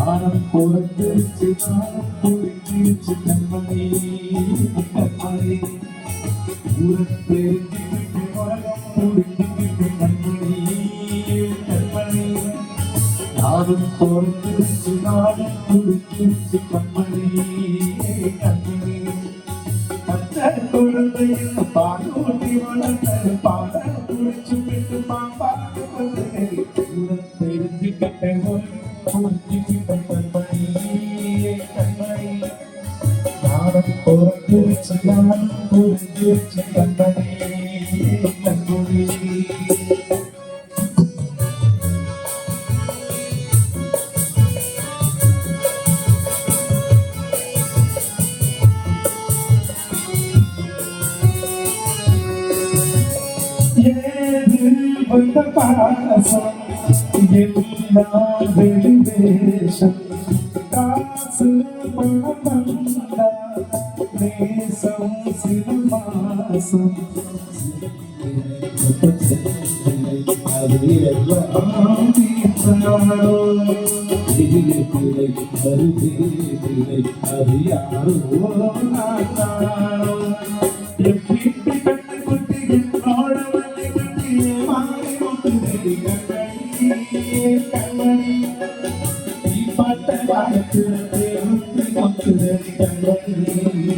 annum பொறுத்து நானும் புரிஞ்சிருச்சு கண்மணி கண்மணி தெரிஞ்சுக்கிட்டு உலகம் புரிஞ்சுக்கிட்டு கண்மணி கண்மணி நானும் பொறுத்து நானும் புரிஞ்சிருச்சு கண்மணி கண்மணி பச்சை குழந்தையில் பாடூட்டி வளர்ந்த பாட குடிச்சுக்கிட்டு பாப்பாடு தெரிஞ்சுக்கிட்ட புரிஞ்சுக்கிட்ட கண்மணி கண்மணி நானும் பொறுத்து நானும் புரிஞ்சிருச்சு கண்மணி கண்மணி வந்த பாசம் எல்லாம் வெளிவேஷம் காசு பணம் வந்தா நேசம் சிறு மாசம் அது எல்லாம் அது யாரோ கண்மணி நீ பாட்ட காலத்தில் கண்மணி